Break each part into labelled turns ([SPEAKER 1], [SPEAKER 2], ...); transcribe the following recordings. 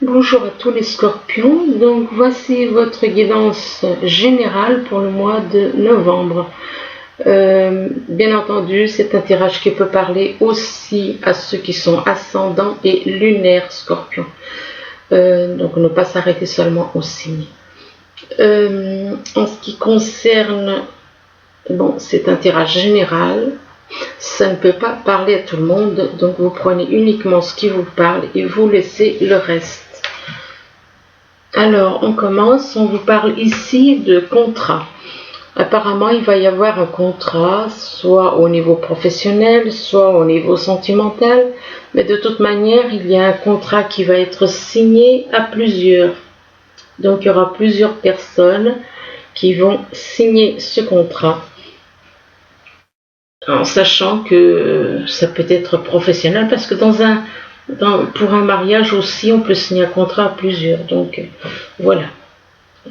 [SPEAKER 1] Bonjour à tous les scorpions, donc voici votre guidance générale pour le mois de novembre. Bien entendu, c'est un tirage qui peut parler aussi à ceux qui sont ascendants et lunaires scorpions. Donc ne pas s'arrêter seulement aux signes. En ce qui concerne, bon, c'est un tirage général, ça ne peut pas parler à tout le monde, donc vous prenez uniquement ce qui vous parle et vous laissez le reste. Alors, on commence, on vous parle ici de contrat. Apparemment, il va y avoir un contrat, soit au niveau professionnel, soit au niveau sentimental, mais de toute manière, il y a un contrat qui va être signé à plusieurs. Donc, il y aura plusieurs personnes qui vont signer ce contrat, en sachant que ça peut être professionnel, parce que pour un mariage aussi, on peut signer un contrat à plusieurs. Donc, voilà.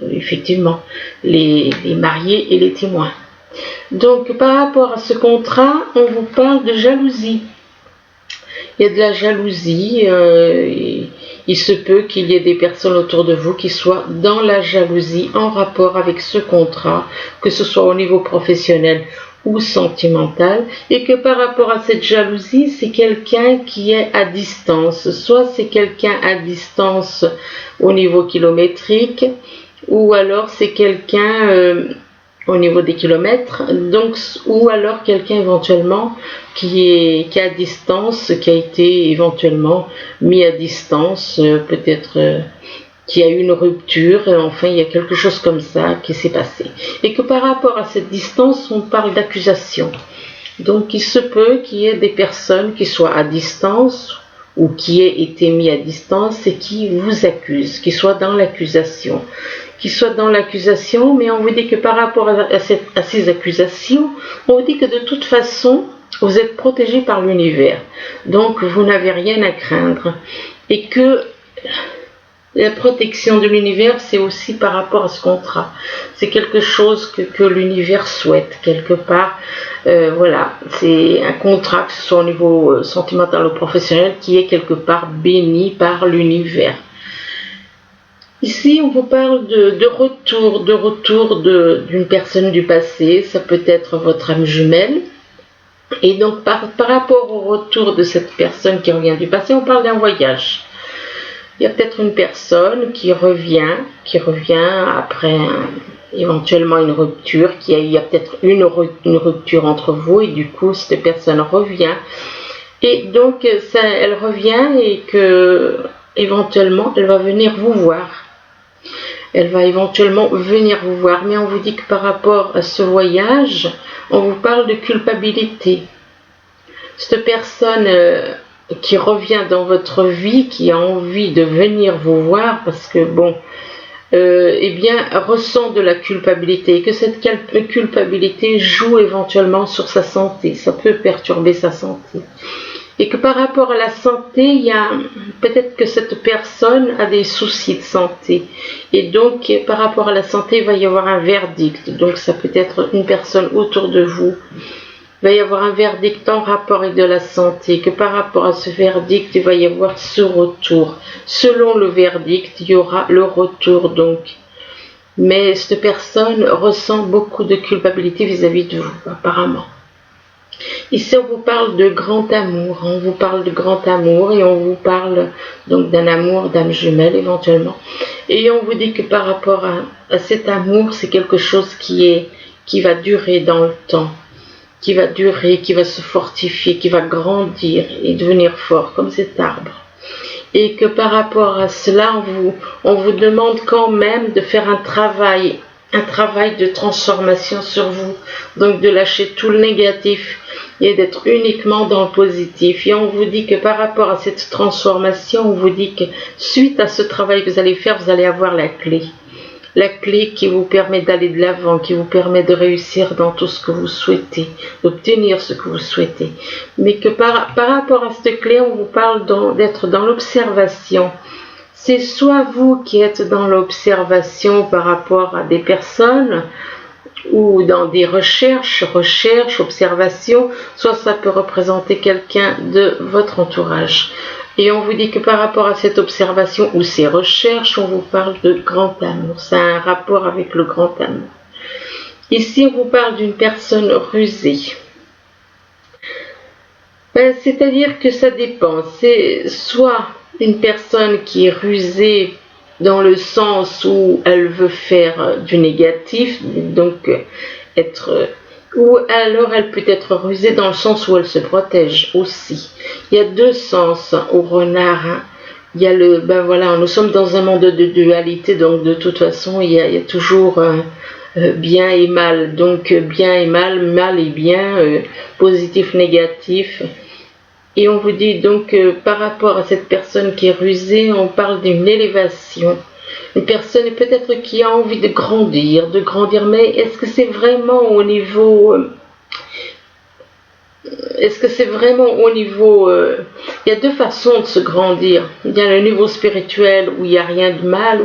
[SPEAKER 1] Effectivement, les mariés et les témoins. Donc, par rapport à ce contrat, on vous parle de jalousie. Il y a de la jalousie. Il se peut qu'il y ait des personnes autour de vous qui soient dans la jalousie en rapport avec ce contrat, que ce soit au niveau professionnel ou sentimental, et que par rapport à cette jalousie, c'est quelqu'un qui est à distance. Soit c'est quelqu'un à distance au niveau kilométrique, ou alors c'est quelqu'un au niveau des kilomètres, donc, ou alors quelqu'un éventuellement qui est à distance, qui a été éventuellement mis à distance, peut-être qu'il y a eu une rupture, et enfin il y a quelque chose comme ça qui s'est passé. Et que par rapport à cette distance, on parle d'accusation. Donc il se peut qu'il y ait des personnes qui soient à distance, ou qui aient été mis à distance et qui vous accusent, qui soient dans l'accusation. Mais on vous dit que par rapport à ces accusations, on vous dit que de toute façon, vous êtes protégé par l'univers. Donc, vous n'avez rien à craindre. Et que la protection de l'univers, c'est aussi par rapport à ce contrat. C'est quelque chose que l'univers souhaite, quelque part. Voilà, c'est un contrat, que ce soit au niveau sentimental ou professionnel, qui est quelque part béni par l'univers. Ici, on vous parle de retour d'une personne du passé. Ça peut être votre âme jumelle. Et donc, par rapport au retour de cette personne qui revient du passé, on parle d'un voyage. Il y a peut-être une personne qui revient après éventuellement une rupture, il y a peut-être une rupture entre vous, et du coup, cette personne revient. Et donc, elle revient et que éventuellement, elle va venir vous voir. Elle va éventuellement venir vous voir, mais on vous dit que par rapport à ce voyage, on vous parle de culpabilité. Cette personne qui revient dans votre vie, qui a envie de venir vous voir, parce que bon, eh bien, ressent de la culpabilité, et que cette culpabilité joue éventuellement sur sa santé, ça peut perturber sa santé. Et que par rapport à la santé, il y a peut-être que cette personne a des soucis de santé. Et donc, par rapport à la santé, il va y avoir un verdict. Donc, ça peut être une personne autour de vous. Il va y avoir un verdict en rapport avec de la santé. Que par rapport à ce verdict, il va y avoir ce retour. Selon le verdict, il y aura le retour, donc. Mais cette personne ressent beaucoup de culpabilité vis-à-vis de vous, apparemment. Ici, on vous parle de grand amour, et on vous parle donc d'un amour d'âme jumelle éventuellement. Et on vous dit que par rapport à cet amour, c'est quelque chose qui va durer dans le temps, qui va durer, qui va se fortifier, qui va grandir et devenir fort comme cet arbre. Et que par rapport à cela, on vous demande quand même de faire un travail de transformation sur vous, donc de lâcher tout le négatif et d'être uniquement dans le positif. Et on vous dit que par rapport à cette transformation, on vous dit que suite à ce travail que vous allez faire, vous allez avoir la clé qui vous permet d'aller de l'avant, qui vous permet de réussir dans tout ce que vous souhaitez, d'obtenir ce que vous souhaitez. Mais que par rapport à cette clé, on vous parle d'être dans l'observation. C'est soit vous qui êtes dans l'observation par rapport à des personnes, ou dans des recherches, observations, soit ça peut représenter quelqu'un de votre entourage. Et on vous dit que par rapport à cette observation ou ces recherches, on vous parle de grand amour. Ça a un rapport avec le grand amour. Ici, on vous parle d'une personne rusée. C'est-à-dire que ça dépend. C'est soit une personne qui est rusée dans le sens où elle veut faire du négatif, donc ou alors elle peut être rusée dans le sens où elle se protège aussi. Il y a deux sens au renard. Hein. Il y a voilà, nous sommes dans un monde de dualité, donc de toute façon, il y a toujours bien et mal. Donc bien et mal, mal et bien, positif, négatif. Et on vous dit donc par rapport à cette personne qui est rusée, on parle d'une élévation. Une personne peut-être qui a envie de grandir, mais est-ce que c'est vraiment au niveau... il y a deux façons de se grandir. Il y a le niveau spirituel où il n'y a rien de mal,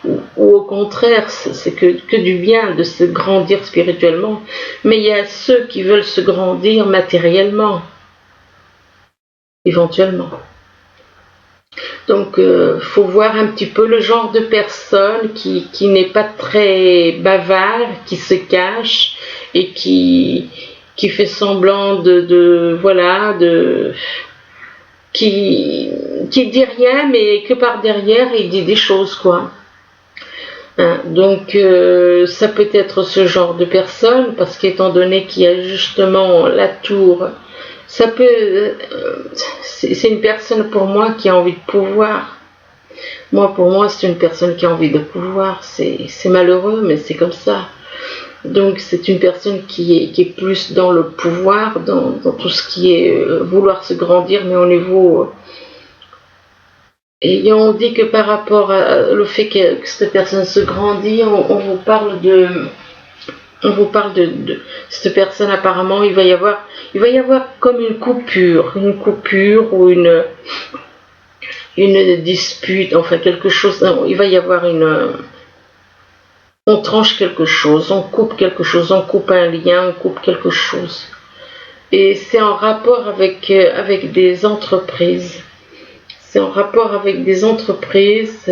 [SPEAKER 1] ou au contraire, c'est que du bien de se grandir spirituellement. Mais il y a ceux qui veulent se grandir matériellement, éventuellement. Donc, faut voir un petit peu le genre de personne qui n'est pas très bavard, qui se cache et qui fait semblant qui dit rien, mais que par derrière il dit des choses, quoi. Hein, donc ça peut être ce genre de personne, parce qu'étant donné qu'il y a justement la tour, ça peut c'est une personne pour moi qui a envie de pouvoir. Pour moi c'est une personne qui a envie de pouvoir. C'est malheureux, mais c'est comme ça. Donc c'est une personne qui est plus dans le pouvoir, dans tout ce qui est vouloir se grandir, mais au niveau... Et on dit que par rapport au fait que cette personne se grandit, on vous parle de cette personne. Apparemment il va y avoir comme une coupure ou une dispute, enfin quelque chose. Il va y avoir on tranche quelque chose, on coupe quelque chose, on coupe un lien, on coupe quelque chose. Et c'est en rapport avec des entreprises. C'est en rapport avec des entreprises.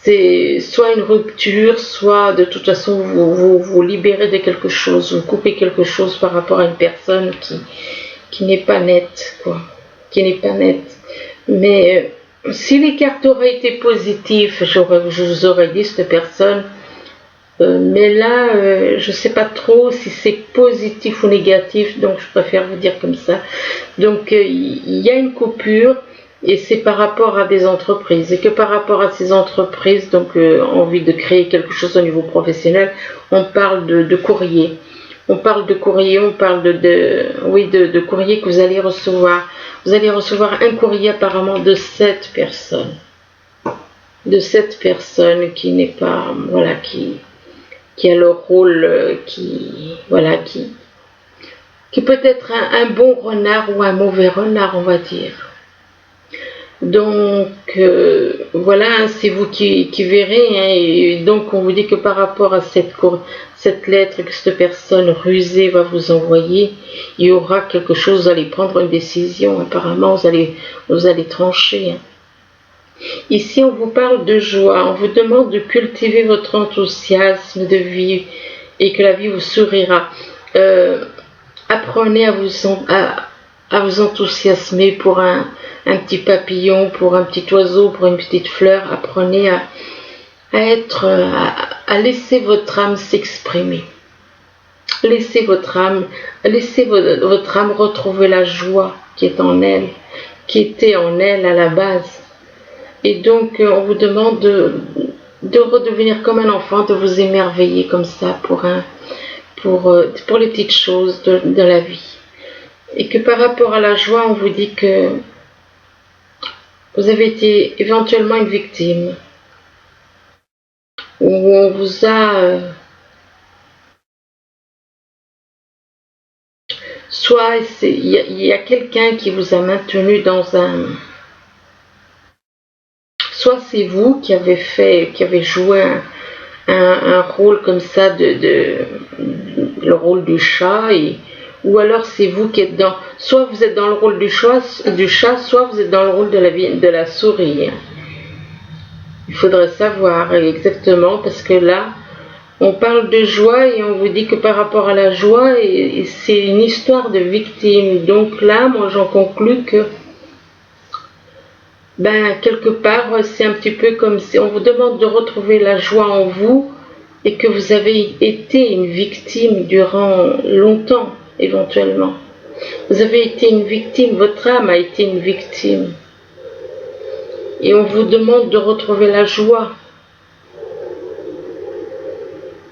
[SPEAKER 1] C'est soit une rupture, soit de toute façon vous libérez de quelque chose, vous coupez quelque chose par rapport à une personne qui n'est pas nette, quoi. Qui n'est pas nette. Mais si les cartes auraient été positives, je vous aurais dit cette personne. Mais là, je ne sais pas trop si c'est positif ou négatif, donc je préfère vous dire comme ça. Donc il y a une coupure, et c'est par rapport à des entreprises. Et que par rapport à ces entreprises, donc envie de créer quelque chose au niveau professionnel, on parle de courrier. On parle de courrier, on parle de courrier que vous allez recevoir. Vous allez recevoir un courrier apparemment de 7 personnes. De 7 personnes qui n'est pas, voilà, qui a le rôle, qui peut être un bon renard ou un mauvais renard, on va dire. Donc voilà, c'est vous qui verrez, hein, et donc on vous dit que par rapport à cette lettre que cette personne rusée va vous envoyer, il y aura quelque chose, vous allez prendre une décision, apparemment vous allez trancher. Hein. Ici on vous parle de joie, on vous demande de cultiver votre enthousiasme de vie et que la vie vous sourira. Apprenez à vous enthousiasmer pour un petit papillon, pour un petit oiseau, pour une petite fleur. Apprenez à laisser votre âme s'exprimer. Laissez votre âme retrouver la joie qui est en elle, qui était en elle à la base. Et donc on vous demande de redevenir comme un enfant, de vous émerveiller comme ça pour les petites choses de la vie. Et que par rapport à la joie, on vous dit que vous avez été éventuellement une victime, où on vous a soit il y a quelqu'un qui vous a maintenu dans un... Soit c'est vous qui avez joué un rôle comme ça, le rôle du chat, et ou alors c'est vous qui êtes dans, soit vous êtes dans le rôle du chat, soit vous êtes dans le rôle de la souris. Il faudrait savoir exactement, parce que là, on parle de joie et on vous dit que par rapport à la joie, c'est une histoire de victime. Donc là, moi j'en conclus que, quelque part, c'est un petit peu comme si on vous demande de retrouver la joie en vous et que vous avez été une victime durant longtemps, éventuellement. Vous avez été une victime, votre âme a été une victime. Et on vous demande de retrouver la joie.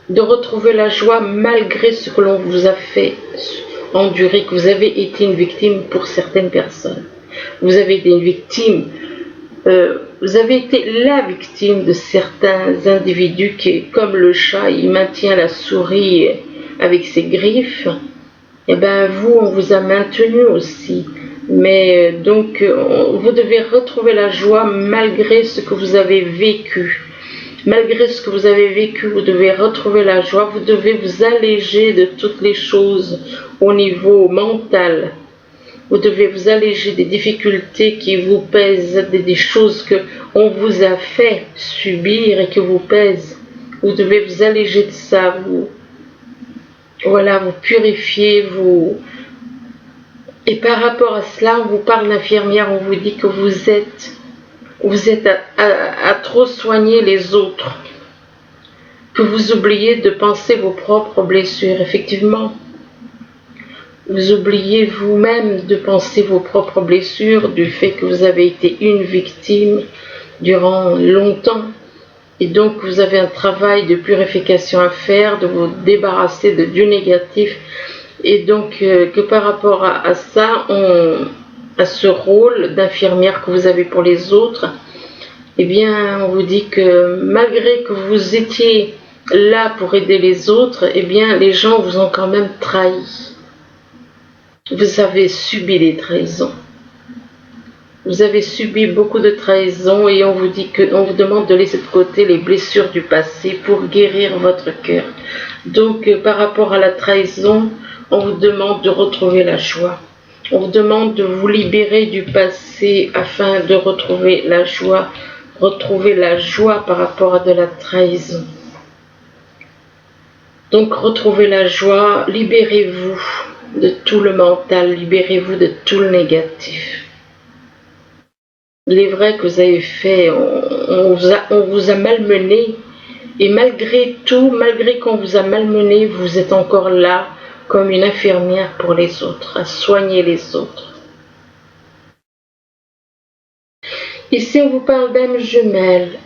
[SPEAKER 1] De retrouver la joie malgré ce que l'on vous a fait endurer, que vous avez été une victime pour certaines personnes. Vous avez été une victime, vous avez été la victime de certains individus qui, comme le chat, il maintient la souris avec ses griffes. Et vous, on vous a maintenu aussi. Mais donc, vous devez retrouver la joie malgré ce que vous avez vécu. Malgré ce que vous avez vécu, vous devez retrouver la joie, vous devez vous alléger de toutes les choses au niveau mental. Vous devez vous alléger des difficultés qui vous pèsent, des choses qu'on vous a fait subir et qui vous pèsent. Vous devez vous alléger de ça, vous purifier, Et par rapport à cela, on vous parle d'infirmière, on vous dit que vous êtes à trop soigner les autres, que vous oubliez de penser vos propres blessures. Effectivement, vous oubliez vous-même de penser vos propres blessures, du fait que vous avez été une victime durant longtemps. Et donc, vous avez un travail de purification à faire, de vous débarrasser du négatif. Et donc, que par rapport à ça, à ce rôle d'infirmière que vous avez pour les autres, on vous dit que malgré que vous étiez là pour aider les autres, les gens vous ont quand même trahi. Vous avez subi des trahisons. Vous avez subi beaucoup de trahisons et on vous demande de laisser de côté les blessures du passé pour guérir votre cœur. Donc, par rapport à la trahison, on vous demande de retrouver la joie. On vous demande de vous libérer du passé afin de retrouver la joie par rapport à de la trahison. Donc retrouvez la joie, libérez-vous de tout le mental, libérez-vous de tout le négatif. Il est vrai que vous avez fait, on vous a malmené, et malgré tout, malgré qu'on vous a malmené, vous êtes encore là comme une infirmière pour les autres, à soigner les autres. Ici, on vous parle d'âme jumelle.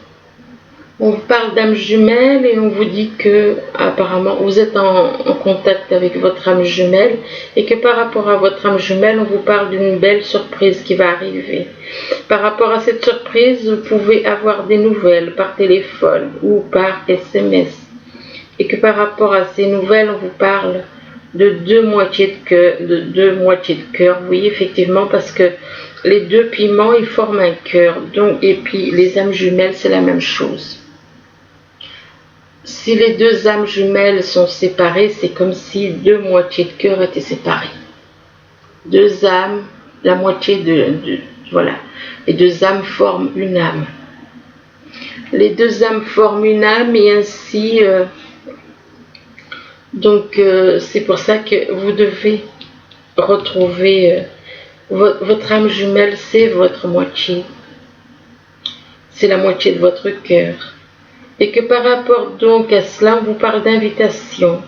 [SPEAKER 1] On vous parle d'âme jumelle et on vous dit que apparemment vous êtes en contact avec votre âme jumelle et que par rapport à votre âme jumelle, on vous parle d'une belle surprise qui va arriver. Par rapport à cette surprise, vous pouvez avoir des nouvelles par téléphone ou par SMS. Et que par rapport à ces nouvelles, on vous parle de deux moitiés de cœur. Oui, effectivement, parce que les deux piments, ils forment un cœur. Donc, et puis, les âmes jumelles, c'est la même chose. Si les deux âmes jumelles sont séparées, c'est comme si deux moitiés de cœur étaient séparées. Deux âmes, la moitié voilà. Les deux âmes forment une âme. Les deux âmes forment une âme et ainsi... c'est pour ça que vous devez retrouver votre âme jumelle, c'est votre moitié. C'est la moitié de votre cœur. Et que par rapport donc à cela, on vous parle d'invitation.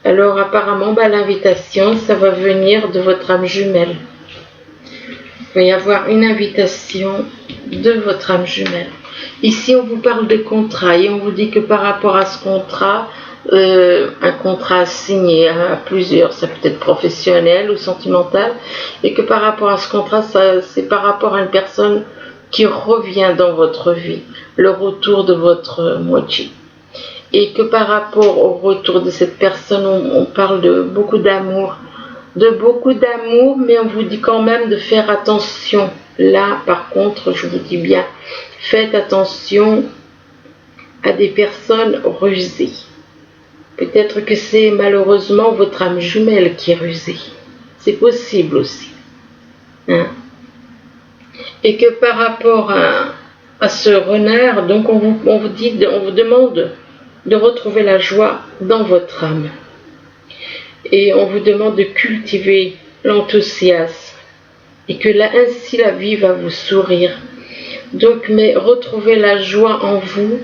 [SPEAKER 1] Alors apparemment, l'invitation, ça va venir de votre âme jumelle. Il va y avoir une invitation de votre âme jumelle. Ici, on vous parle de contrat et on vous dit que par rapport à ce contrat, un contrat signé à plusieurs, ça peut être professionnel ou sentimental, et que par rapport à ce contrat, c'est par rapport à une personne qui revient dans votre vie, le retour de votre moitié. Et que par rapport au retour de cette personne, on parle de beaucoup d'amour, mais on vous dit quand même de faire attention. Là, par contre, je vous dis bien, faites attention à des personnes rusées. Peut-être que c'est malheureusement votre âme jumelle qui est rusée. C'est possible aussi. Hein? Et que par rapport à ce renard, donc on vous demande de retrouver la joie dans votre âme. Et on vous demande de cultiver l'enthousiasme. Et que là, ainsi la vie va vous sourire. Donc, mais retrouvez la joie en vous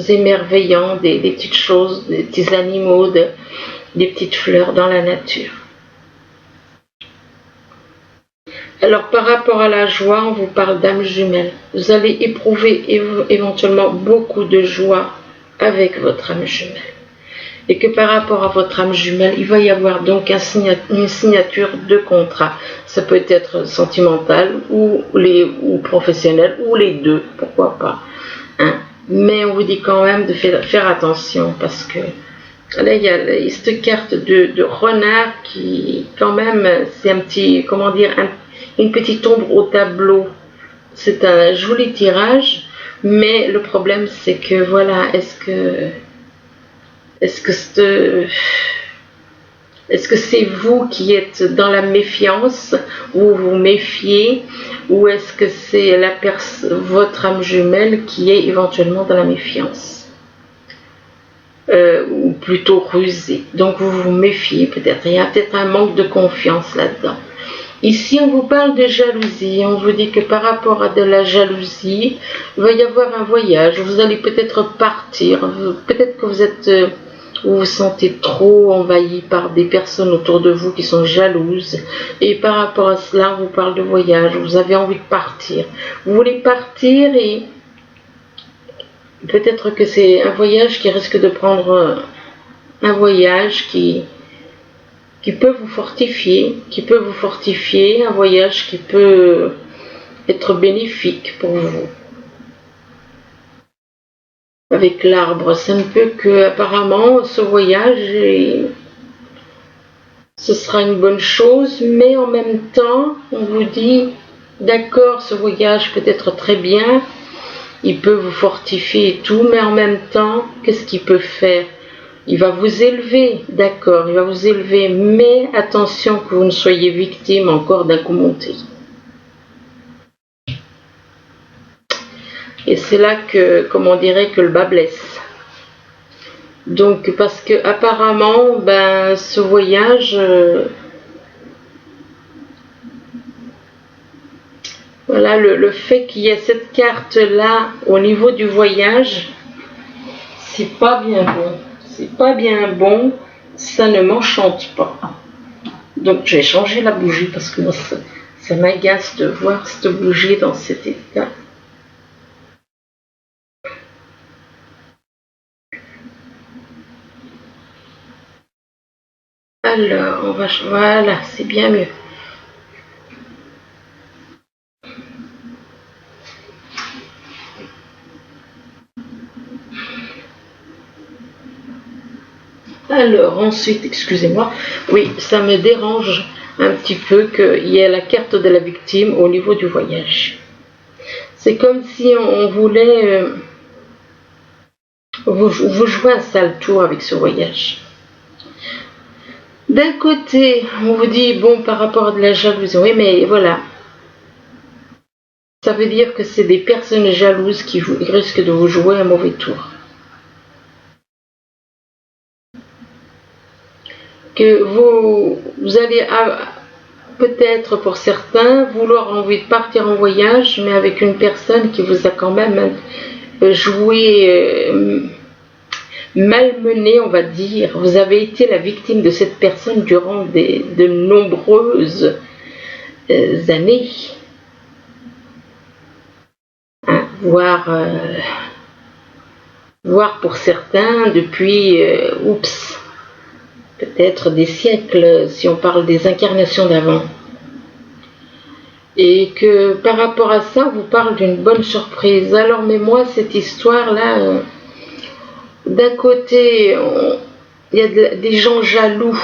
[SPEAKER 1] émerveillant des petites choses, des petits animaux, des petites fleurs dans la nature. Alors, par rapport à la joie, on vous parle d'âme jumelle. Vous allez éprouver éventuellement beaucoup de joie avec votre âme jumelle. Et que par rapport à votre âme jumelle, il va y avoir donc une signature de contrat. Ça peut être sentimental ou professionnel, ou les deux, pourquoi pas. Hein? Mais on vous dit quand même de faire attention, parce que là, il y a cette carte de renard qui, quand même, c'est un petit, comment dire, une petite ombre au tableau. C'est un joli tirage, mais le problème, c'est que, voilà, est-ce que c'est vous qui êtes dans la méfiance, ou vous méfiez, ou est-ce que c'est votre âme jumelle qui est éventuellement dans la méfiance, ou plutôt rusée. Donc vous vous méfiez peut-être, il y a peut-être un manque de confiance là-dedans. Ici on vous parle de jalousie, on vous dit que par rapport à de la jalousie, il va y avoir un voyage, vous allez peut-être partir, peut-être que vous vous sentez trop envahi par des personnes autour de vous qui sont jalouses, et par rapport à cela, on vous parle de voyage, vous avez envie de partir. Vous voulez partir et peut-être que c'est un voyage qui risque de prendre un voyage qui peut vous fortifier, un voyage qui peut être bénéfique pour vous. Avec l'arbre, ça ne peut que, apparemment, ce voyage, ce sera une bonne chose, mais en même temps, on vous dit, d'accord, ce voyage peut être très bien, il peut vous fortifier et tout, mais en même temps, qu'est-ce qu'il peut faire? Il va vous élever, d'accord, il va vous élever, mais attention que vous ne soyez victime encore d'un coup monté. Et c'est là que, comme on dirait, que le bas blesse. Donc, parce que apparemment, ce voyage, voilà, le fait qu'il y ait cette carte-là au niveau du voyage, c'est pas bien bon. C'est pas bien bon, ça ne m'enchante pas. Donc, je vais changer la bougie parce que ça m'agace de voir cette bougie dans cet état. Alors, voilà, c'est bien mieux. Alors, ensuite, excusez-moi, oui, ça me dérange un petit peu qu'il y ait la carte de la victime au niveau du voyage. C'est comme si on voulait vous jouer un sale tour avec ce voyage. D'un côté, on vous dit, bon, par rapport à de la jalousie, oui, mais voilà. Ça veut dire que c'est des personnes jalouses qui risquent de vous jouer un mauvais tour. Que vous allez, peut-être pour certains, vouloir envie de partir en voyage, mais avec une personne qui vous a quand même joué, malmené, on va dire. Vous avez été la victime de cette personne durant de nombreuses années. Hein, voire pour certains depuis, peut-être des siècles, si on parle des incarnations d'avant. Et que par rapport à ça, on vous parle d'une bonne surprise. Alors, mais moi, cette histoire-là, d'un côté, il y a des gens jaloux,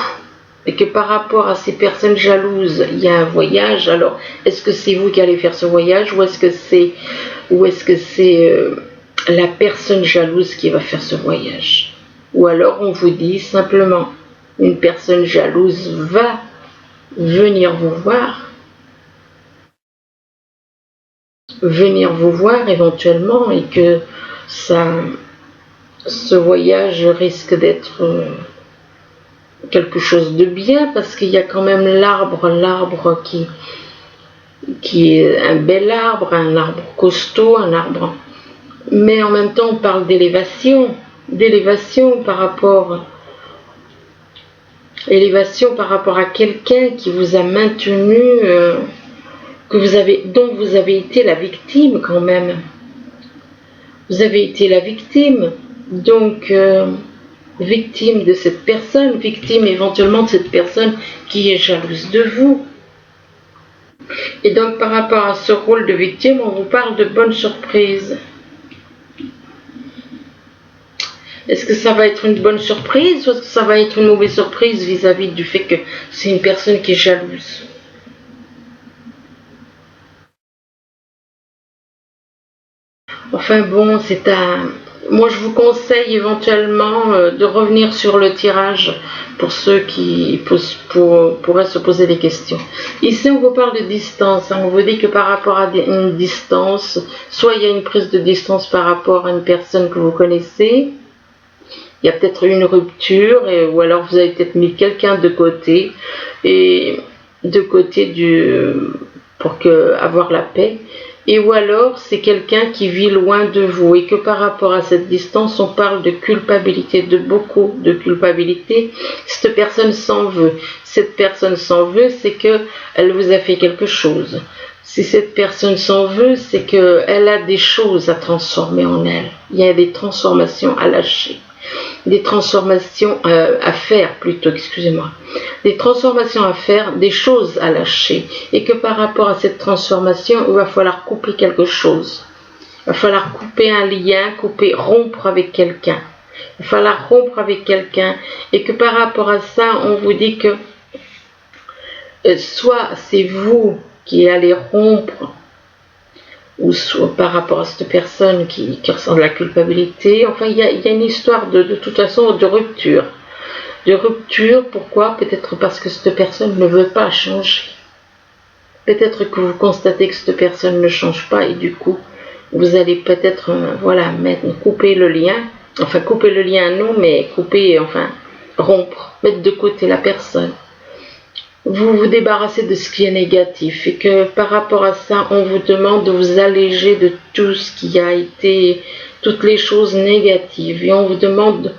[SPEAKER 1] et que par rapport à ces personnes jalouses, il y a un voyage. Alors, est-ce que c'est vous qui allez faire ce voyage, ou est-ce que c'est la personne jalouse qui va faire ce voyage? Ou alors on vous dit simplement, une personne jalouse va venir vous voir éventuellement, et que ce voyage risque d'être quelque chose de bien, parce qu'il y a quand même l'arbre qui est un bel arbre, un arbre costaud, un arbre. Mais en même temps, on parle d'élévation par rapport à quelqu'un qui vous a maintenu, dont vous avez été la victime quand même. Vous avez été la victime, donc victime de cette personne, victime éventuellement de cette personne qui est jalouse de vous. Et donc par rapport à ce rôle de victime, on vous parle de bonnes surprises. Est-ce que ça va être une bonne surprise ou est-ce que ça va être une mauvaise surprise vis-à-vis du fait que c'est une personne qui est jalouse? Enfin bon, moi je vous conseille éventuellement de revenir sur le tirage pour ceux qui pourraient se poser des questions. Ici on vous parle de distance, on vous dit que par rapport à une distance, soit il y a une prise de distance par rapport à une personne que vous connaissez, il y a peut-être une rupture, ou alors vous avez peut-être mis quelqu'un de côté, pour avoir la paix. Et ou alors c'est quelqu'un qui vit loin de vous, et que par rapport à cette distance, on parle de culpabilité, de beaucoup de culpabilité. Cette personne s'en veut. Cette personne s'en veut, c'est qu'elle vous a fait quelque chose. Si cette personne s'en veut, c'est qu'elle a des choses à transformer en elle. Il y a des transformations à lâcher. Des transformations à faire plutôt, excusez-moi, des transformations à faire, des choses à lâcher, et que par rapport à cette transformation, il va falloir couper quelque chose, il va falloir couper un lien, rompre avec quelqu'un, il va falloir rompre avec quelqu'un, et que par rapport à ça, on vous dit que soit c'est vous qui allez rompre, ou soit par rapport à cette personne qui ressent de la culpabilité. Enfin, il y a une histoire de toute façon de rupture. De rupture, pourquoi? Peut-être parce que cette personne ne veut pas changer. Peut-être que vous constatez que cette personne ne change pas, et du coup, vous allez peut-être couper le lien. Enfin, couper le lien non, mais rompre, mettre de côté la personne. Vous vous débarrassez de ce qui est négatif, et que par rapport à ça, on vous demande de vous alléger de tout ce qui a été, toutes les choses négatives, et on vous demande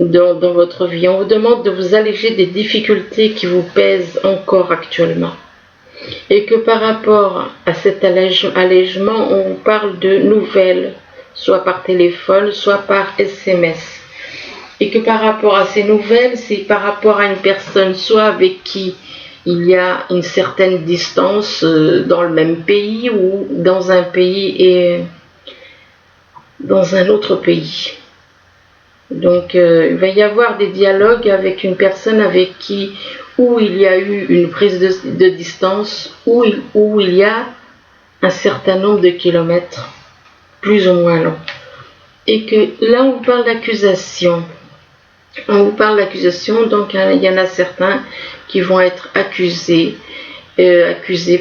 [SPEAKER 1] dans votre vie, on vous demande de vous alléger des difficultés qui vous pèsent encore actuellement, et que par rapport à cet allègement, on vous parle de nouvelles, soit par téléphone, soit par SMS. Et que par rapport à ces nouvelles, c'est par rapport à une personne soit avec qui il y a une certaine distance dans le même pays, ou dans un pays et dans un autre pays. Donc il va y avoir des dialogues avec une personne avec qui, où il y a eu une prise de distance, où il y a un certain nombre de kilomètres, plus ou moins long. Et que là on vous parle d'accusation. On vous parle d'accusation, donc il y en a certains qui vont être accusés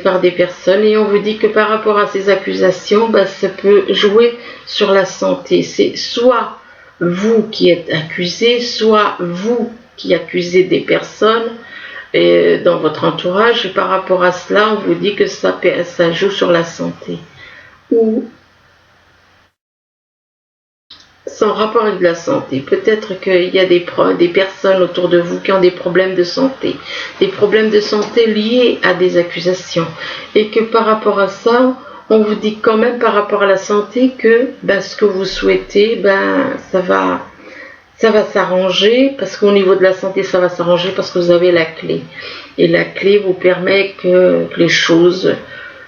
[SPEAKER 1] par des personnes, et on vous dit que par rapport à ces accusations, ça peut jouer sur la santé. C'est soit vous qui êtes accusé, soit vous qui accusez des personnes dans votre entourage, et par rapport à cela, on vous dit que ça joue sur la santé. Ou sans rapport avec la santé. Peut-être qu'il y a des personnes autour de vous qui ont des problèmes de santé liés à des accusations, et que par rapport à ça, on vous dit quand même par rapport à la santé que ce que vous souhaitez, ça va s'arranger, parce qu'au niveau de la santé, ça va s'arranger parce que vous avez la clé, et la clé vous permet que les choses...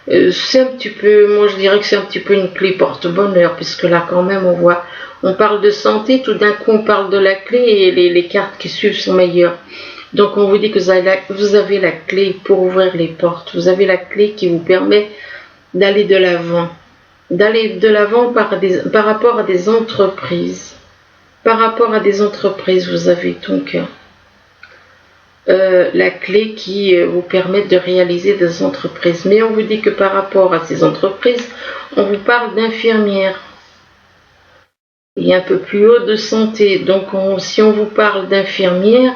[SPEAKER 1] c'est un petit peu, moi je dirais que c'est un petit peu une clé porte-bonheur, puisque là quand même on parle de santé, tout d'un coup on parle de la clé, et les cartes qui suivent sont meilleures. Donc on vous dit que vous avez la clé pour ouvrir les portes, vous avez la clé qui vous permet d'aller de l'avant par rapport à des entreprises. Par rapport à des entreprises, vous avez donc la clé qui vous permet de réaliser des entreprises. Mais on vous dit que par rapport à ces entreprises, on vous parle d'infirmières. Et un peu plus haut de santé. Donc si on vous parle d'infirmières,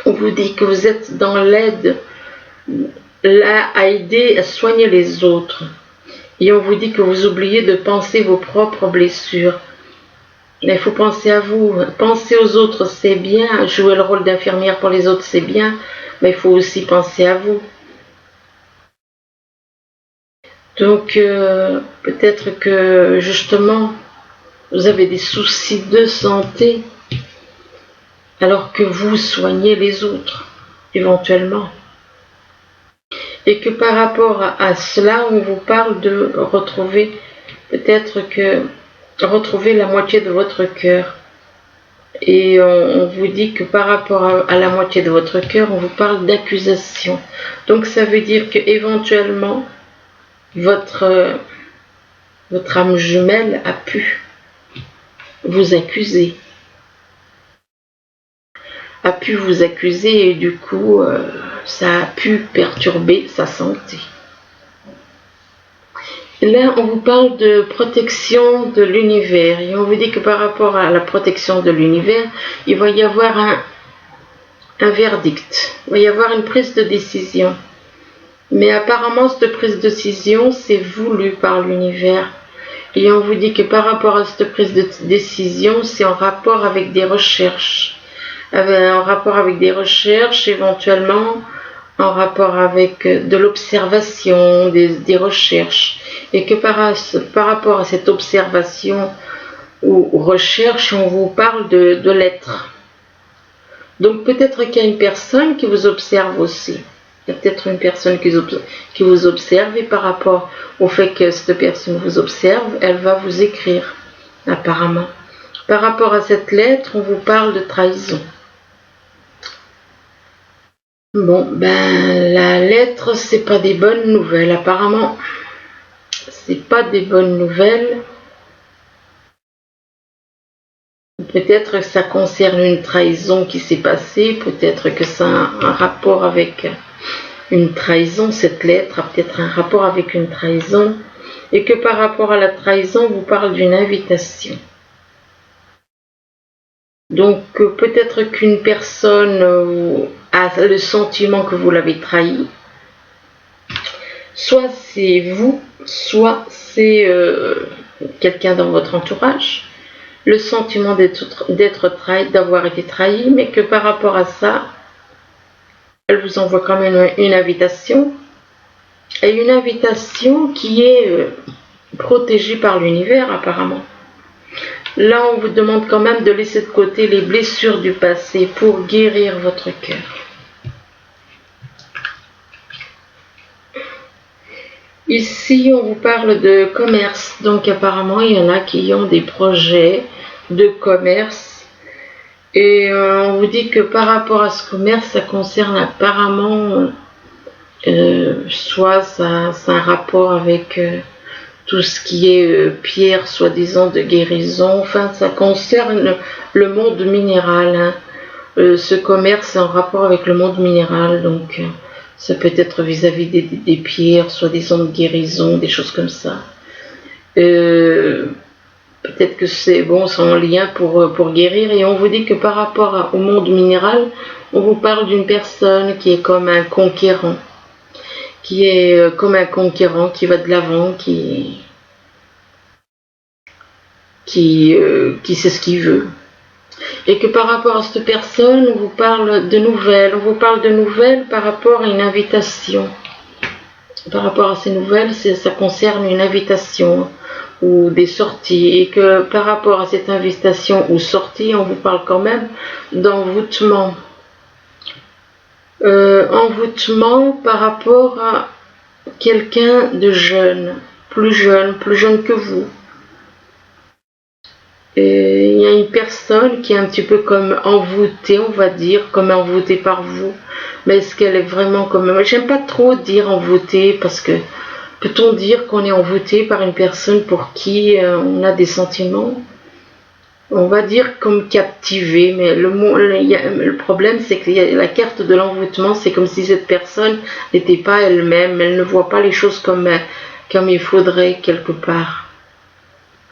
[SPEAKER 1] on vous dit que vous êtes dans l'aide, là à aider à soigner les autres. Et on vous dit que vous oubliez de penser vos propres blessures. Il faut penser à vous. Penser aux autres, c'est bien. Jouer le rôle d'infirmière pour les autres, c'est bien. Mais il faut aussi penser à vous. Donc, peut-être que, justement, vous avez des soucis de santé, alors que vous soignez les autres, éventuellement. Et que par rapport à cela, on vous parle de retrouver, peut-être que retrouver la moitié de votre cœur. Et on vous dit que par rapport à la moitié de votre cœur, on vous parle d'accusation. Donc ça veut dire que éventuellement votre âme jumelle a pu vous accuser. Et du coup, ça a pu perturber sa santé. Là, on vous parle de protection de l'univers. Et on vous dit que par rapport à la protection de l'univers, il va y avoir un verdict. Il va y avoir une prise de décision. Mais apparemment, cette prise de décision, c'est voulu par l'univers. Et on vous dit que par rapport à cette prise de décision, c'est en rapport avec des recherches. Éventuellement en rapport avec de l'observation, des recherches. Et que par rapport à cette observation ou recherche, on vous parle de l'être. Donc peut-être qu'il y a une personne qui vous observe aussi. Il y a peut-être une personne qui vous observe, et par rapport au fait que cette personne vous observe, elle va vous écrire, apparemment. Par rapport à cette lettre, on vous parle de trahison. Bon, la lettre, c'est pas des bonnes nouvelles. Apparemment, c'est pas des bonnes nouvelles. Peut-être que ça concerne une trahison qui s'est passée. Peut-être que ça a un rapport avec une trahison. Cette lettre a peut-être un rapport avec une trahison. Et que par rapport à la trahison, on vous parle d'une invitation. Donc peut-être qu'une personne a le sentiment que vous l'avez trahi. Soit c'est vous, soit c'est quelqu'un dans votre entourage. Le sentiment d'être trahi, d'avoir été trahi, mais que par rapport à ça, elle vous envoie quand même une invitation. Et une invitation qui est protégée par l'univers apparemment. Là, on vous demande quand même de laisser de côté les blessures du passé pour guérir votre cœur. Ici, on vous parle de commerce. Donc, apparemment, il y en a qui ont des projets de commerce. Et on vous dit que par rapport à ce commerce, ça concerne apparemment, soit ça a un rapport avec tout ce qui est pierre, soi-disant de guérison. Enfin, ça concerne le monde minéral. Hein. Ce commerce est en rapport avec le monde minéral. Donc, ça peut être vis-à-vis des pierres, soi-disant de guérison, des choses comme ça. Peut-être que c'est en lien pour guérir. Et on vous dit que par rapport au monde minéral, on vous parle d'une personne qui est comme un conquérant. Qui est comme un conquérant, qui va de l'avant, qui sait ce qu'il veut. Et que par rapport à cette personne, on vous parle de nouvelles. On vous parle de nouvelles par rapport à une invitation. Par rapport à ces nouvelles, ça concerne une invitation ou des sorties. Et que par rapport à cette invitation ou sortie, on vous parle quand même d'envoûtement. Envoûtement par rapport à quelqu'un de jeune, plus jeune que vous. Et il y a une personne qui est un petit peu comme envoûtée, on va dire, comme envoûtée par vous. Mais est-ce qu'elle est vraiment comme... J'aime pas trop dire envoûtée, parce que peut-on dire qu'on est envoûté par une personne pour qui on a des sentiments? on va dire comme captivé, mais le problème c'est que la carte de l'envoûtement, c'est comme si cette personne n'était pas elle-même, elle ne voit pas les choses comme il faudrait quelque part.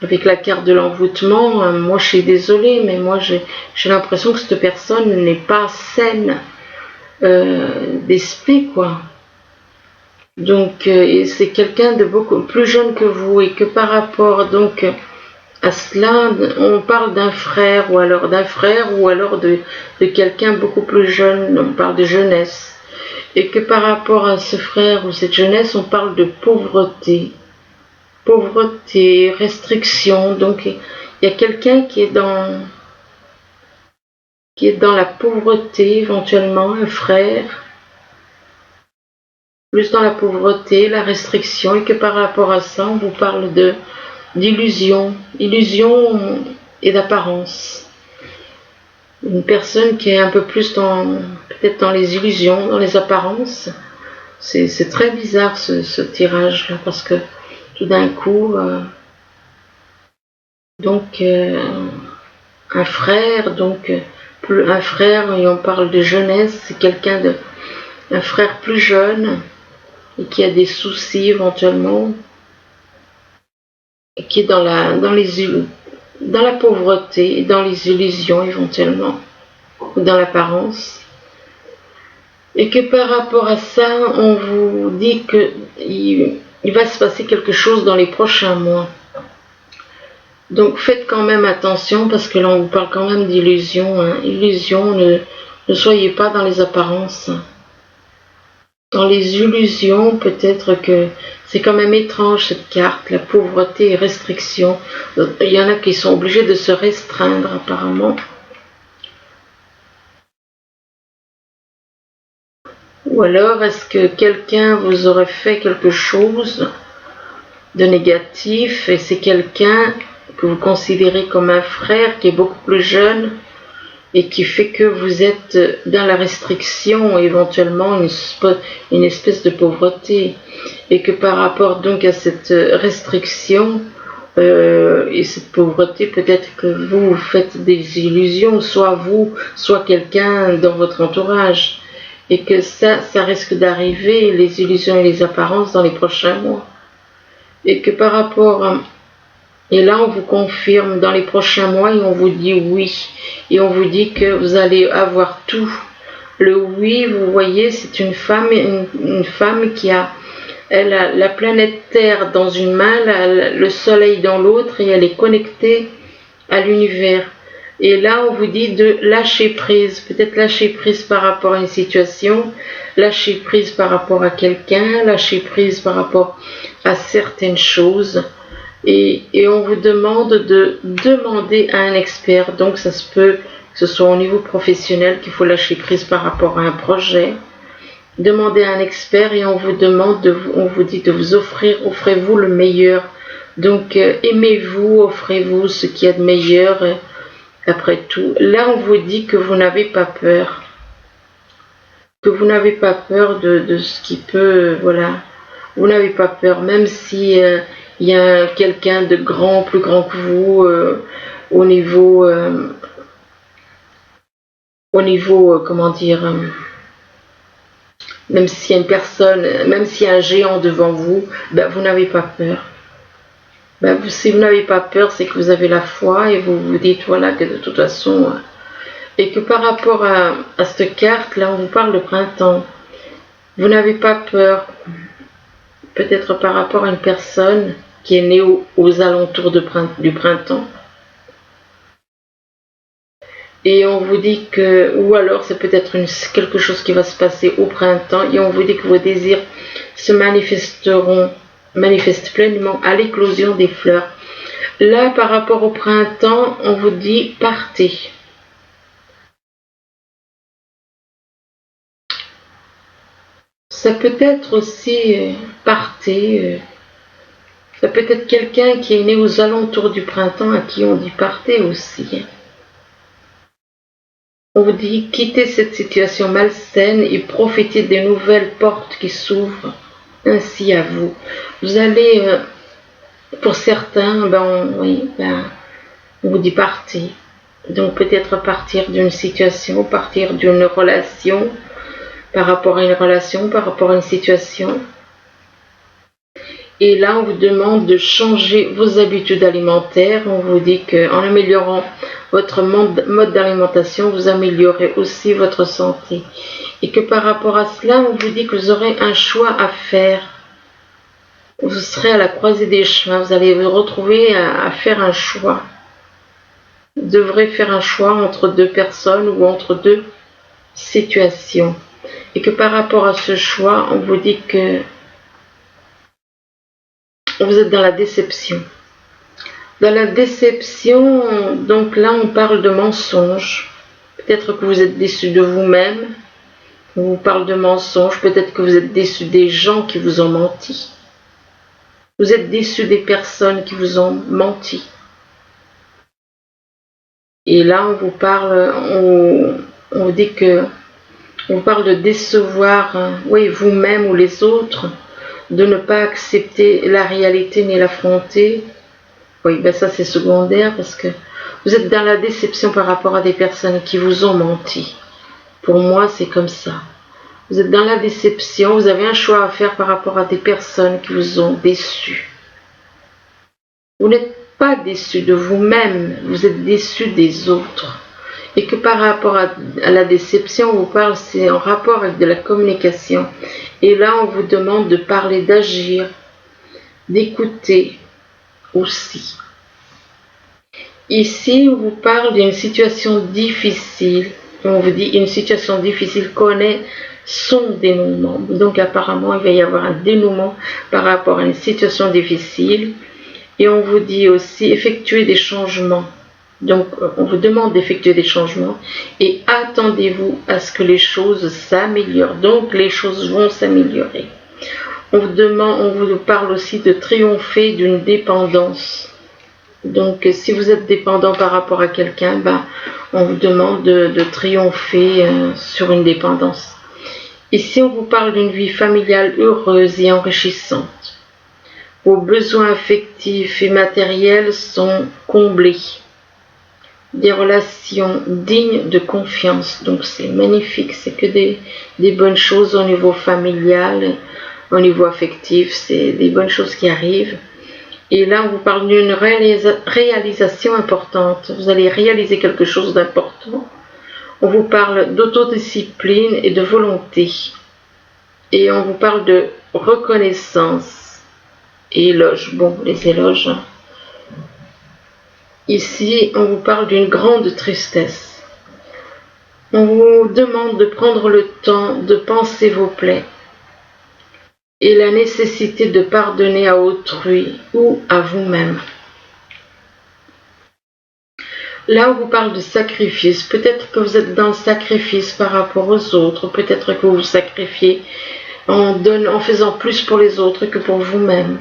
[SPEAKER 1] Avec la carte de l'envoûtement, moi je suis désolée, mais moi j'ai l'impression que cette personne n'est pas saine d'esprit, quoi. Donc c'est quelqu'un de beaucoup plus jeune que vous, et que par rapport donc à cela, on parle d'un frère ou alors de quelqu'un beaucoup plus jeune, on parle de jeunesse, et que par rapport à ce frère ou cette jeunesse, on parle de pauvreté, restriction. Donc il y a quelqu'un qui est dans la pauvreté, éventuellement un frère, plus dans la pauvreté, la restriction, et que par rapport à ça, on vous parle d'illusion et d'apparence. Une personne qui est un peu plus peut-être dans les illusions, dans les apparences. C'est très bizarre ce tirage-là, parce que tout d'un coup, un frère, et on parle de jeunesse, c'est un frère plus jeune, et qui a des soucis éventuellement, et qui est dans la pauvreté et dans les illusions éventuellement, ou dans l'apparence. Et que par rapport à ça, on vous dit qu'il va se passer quelque chose dans les prochains mois. Donc faites quand même attention, parce que là on vous parle quand même d'illusions. Illusions, ne soyez pas dans les apparences. Dans les illusions, peut-être que c'est quand même étrange cette carte, la pauvreté et restriction. Il y en a qui sont obligés de se restreindre apparemment. Ou alors, est-ce que quelqu'un vous aurait fait quelque chose de négatif, et c'est quelqu'un que vous considérez comme un frère qui est beaucoup plus jeune, et qui fait que vous êtes dans la restriction, éventuellement une espèce de pauvreté, et que par rapport donc à cette restriction et cette pauvreté, peut-être que vous faites des illusions, soit vous, soit quelqu'un dans votre entourage, et que ça risque d'arriver, les illusions et les apparences, dans les prochains mois, et que par rapport et là, on vous confirme dans les prochains mois, et on vous dit oui. Et on vous dit que vous allez avoir tout. Le oui, vous voyez, c'est une femme qui elle a la planète Terre dans une main, le soleil dans l'autre, et elle est connectée à l'univers. Et là, on vous dit de lâcher prise. Peut-être lâcher prise par rapport à une situation, lâcher prise par rapport à quelqu'un, lâcher prise par rapport à certaines choses. Et on vous demande de demander à un expert. Donc ça se peut que ce soit au niveau professionnel qu'il faut lâcher prise par rapport à un projet. Demandez à un expert, et on vous dit de vous offrez-vous le meilleur. Donc aimez-vous, offrez-vous ce qu'il y a de meilleur. Après tout, là on vous dit que vous n'avez pas peur. Que vous n'avez pas peur de ce qui peut, voilà. Vous n'avez pas peur, même si il y a quelqu'un de plus grand que vous au niveau, comment dire, même s'il y a une personne, même s'il y a un géant devant vous, vous n'avez pas peur. Si vous n'avez pas peur, c'est que vous avez la foi, et vous vous dites voilà que de toute façon, et que par rapport à cette carte là, on vous parle de printemps. Vous n'avez pas peur, peut-être par rapport à une personne qui est née aux alentours du printemps. Et on vous dit que, ou alors c'est peut-être quelque chose qui va se passer au printemps, et on vous dit que vos désirs se manifestent pleinement à l'éclosion des fleurs. Là, par rapport au printemps, on vous dit partez. Ça peut être aussi partez. Ça peut être quelqu'un qui est né aux alentours du printemps, à qui on dit partez aussi. On vous dit quittez cette situation malsaine et profitez des nouvelles portes qui s'ouvrent ainsi à vous. Vous allez, pour certains, On vous dit partir. Donc peut-être partir d'une situation, partir d'une relation, par rapport à une relation, par rapport à une situation. Et là, on vous demande de changer vos habitudes alimentaires. On vous dit qu'en améliorant votre mode d'alimentation, vous améliorez aussi votre santé. Et que par rapport à cela, on vous dit que vous aurez un choix à faire. Vous serez à la croisée des chemins. Vous allez vous retrouver à faire un choix. Vous devrez faire un choix entre deux personnes ou entre deux situations. Et que par rapport à ce choix, on vous dit que vous êtes dans la déception. Dans la déception, donc là on parle de mensonges. Peut-être que vous êtes déçu de vous-même. On vous parle de mensonges. Peut-être que vous êtes déçu des gens qui vous ont menti. Vous êtes déçu des personnes qui vous ont menti. Et là on vous parle, on vous dit que on vous parle de décevoir, oui, vous-même ou les autres, de ne pas accepter la réalité ni l'affronter. Oui, ben ça c'est secondaire parce que vous êtes dans la déception par rapport à des personnes qui vous ont menti. Pour moi, c'est comme ça. Vous êtes dans la déception, vous avez un choix à faire par rapport à des personnes qui vous ont déçu. Vous n'êtes pas déçu de vous-même, vous êtes déçu des autres. Et que par rapport à la déception, on vous parle, c'est en rapport avec de la communication. Et là, on vous demande de parler, d'agir, d'écouter aussi. Ici, on vous parle d'une situation difficile. On vous dit une situation difficile connaît son dénouement. Donc apparemment, il va y avoir un dénouement par rapport à une situation difficile. Et on vous dit aussi effectuer des changements. Donc, on vous demande d'effectuer des changements et attendez-vous à ce que les choses s'améliorent. Donc, les choses vont s'améliorer. On vous parle aussi de triompher d'une dépendance. Donc, si vous êtes dépendant par rapport à quelqu'un, on vous demande de triompher sur une dépendance. Ici, on vous parle d'une vie familiale heureuse et enrichissante. Vos besoins affectifs et matériels sont comblés. Des relations dignes de confiance. Donc c'est magnifique, c'est que des bonnes choses au niveau familial, au niveau affectif, c'est des bonnes choses qui arrivent. Et là, on vous parle d'une réalisation importante. Vous allez réaliser quelque chose d'important. On vous parle d'autodiscipline et de volonté. Et on vous parle de reconnaissance et éloge. Bon, les éloges, hein. Ici, on vous parle d'une grande tristesse. On vous demande de prendre le temps de penser vos plaies et la nécessité de pardonner à autrui ou à vous-même. Là, on vous parle de sacrifice. Peut-être que vous êtes dans le sacrifice par rapport aux autres. Peut-être que vous vous sacrifiez en faisant plus pour les autres que pour vous-même.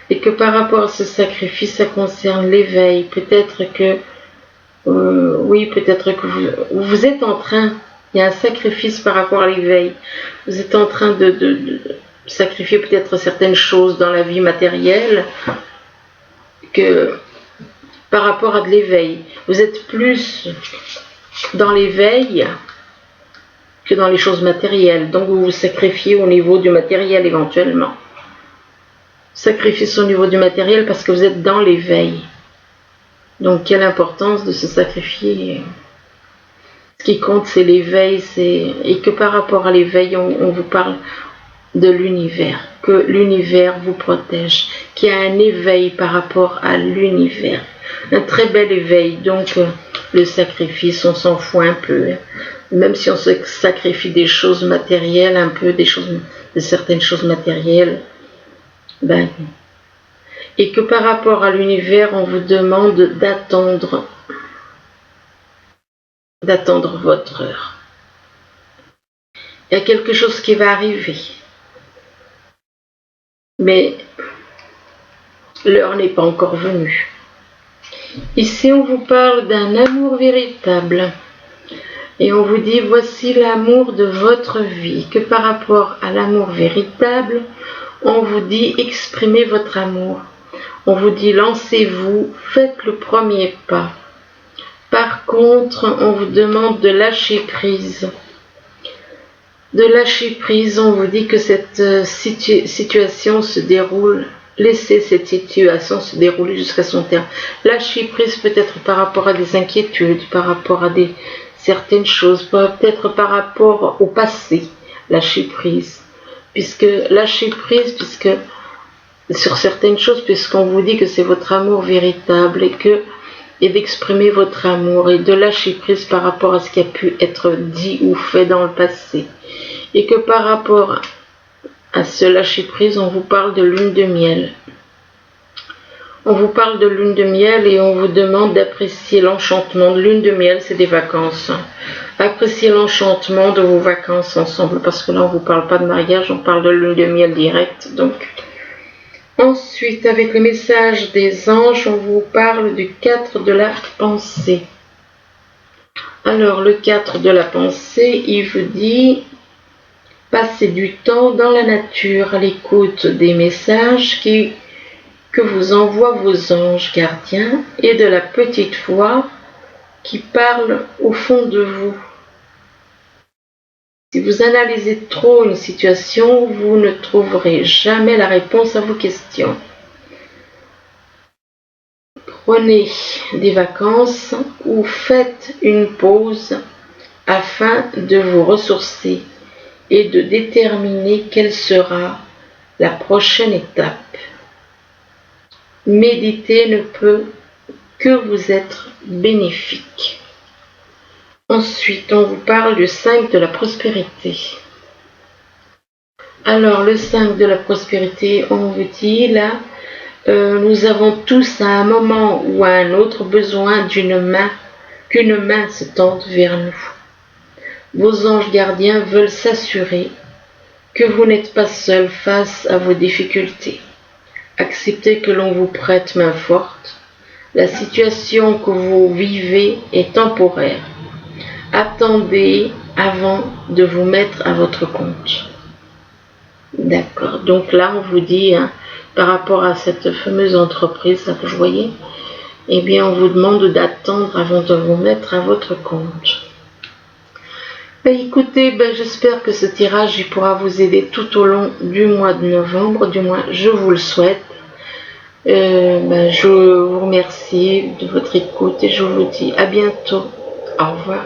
[SPEAKER 1] Et que par rapport à ce sacrifice, ça concerne l'éveil. Peut-être que, peut-être que vous êtes en train, il y a un sacrifice par rapport à l'éveil. Vous êtes en train de sacrifier peut-être certaines choses dans la vie matérielle que par rapport à de l'éveil. Vous êtes plus dans l'éveil que dans les choses matérielles. Donc vous vous sacrifiez au niveau du matériel éventuellement. Sacrifice au niveau du matériel parce que vous êtes dans l'éveil. Donc quelle importance de se sacrifier. Ce qui compte c'est l'éveil, et que par rapport à l'éveil on vous parle de l'univers, que l'univers vous protège, qu'il y a un éveil par rapport à l'univers, un très bel éveil. Donc le sacrifice, on s'en fout un peu, même si on se sacrifie des choses matérielles, un peu de certaines choses matérielles. Et que par rapport à l'univers, on vous demande d'attendre votre heure. Il y a quelque chose qui va arriver, mais l'heure n'est pas encore venue. Ici, on vous parle d'un amour véritable. Et on vous dit, voici l'amour de votre vie. Que par rapport à l'amour véritable, on vous dit, exprimez votre amour. On vous dit lancez-vous, faites le premier pas. Par contre, on vous demande de lâcher prise. De lâcher prise, on vous dit que cette situation se déroule. Laissez cette situation se dérouler jusqu'à son terme. Lâcher prise peut-être par rapport à des inquiétudes, par rapport à certaines choses, peut-être par rapport au passé. Lâcher prise. Lâcher prise, sur certaines choses, puisqu'on vous dit que c'est votre amour véritable et d'exprimer votre amour et de lâcher prise par rapport à ce qui a pu être dit ou fait dans le passé. Et que par rapport à ce lâcher prise, on vous parle de lune de miel. On vous parle de lune de miel et on vous demande d'apprécier l'enchantement. Lune de miel, c'est des vacances. Appréciez l'enchantement de vos vacances ensemble, parce que là, on ne vous parle pas de mariage, on parle de lune de miel direct. Donc, ensuite, avec le message des anges, on vous parle du 4 de la pensée. Alors, le 4 de la pensée, il vous dit: passez du temps dans la nature, à l'écoute des messages que vous envoient vos anges gardiens et de la petite voix qui parle au fond de vous. Si vous analysez trop une situation, vous ne trouverez jamais la réponse à vos questions. Prenez des vacances ou faites une pause afin de vous ressourcer et de déterminer quelle sera la prochaine étape. Méditer ne peut que vous être bénéfique. Ensuite, on vous parle du 5 de la prospérité. Alors, le 5 de la prospérité, on vous dit là, nous avons tous à un moment ou à un autre besoin qu'une main se tende vers nous. Vos anges gardiens veulent s'assurer que vous n'êtes pas seul face à vos difficultés. Acceptez que l'on vous prête main forte. La situation que vous vivez est temporaire. Attendez avant de vous mettre à votre compte. D'accord. Donc là, on vous dit, par rapport à cette fameuse entreprise là, que vous voyez, eh bien, on vous demande d'attendre avant de vous mettre à votre compte. Écoutez, j'espère que ce tirage il pourra vous aider tout au long du mois de novembre, du moins je vous le souhaite. Je vous remercie de votre écoute et je vous dis à bientôt. Au revoir.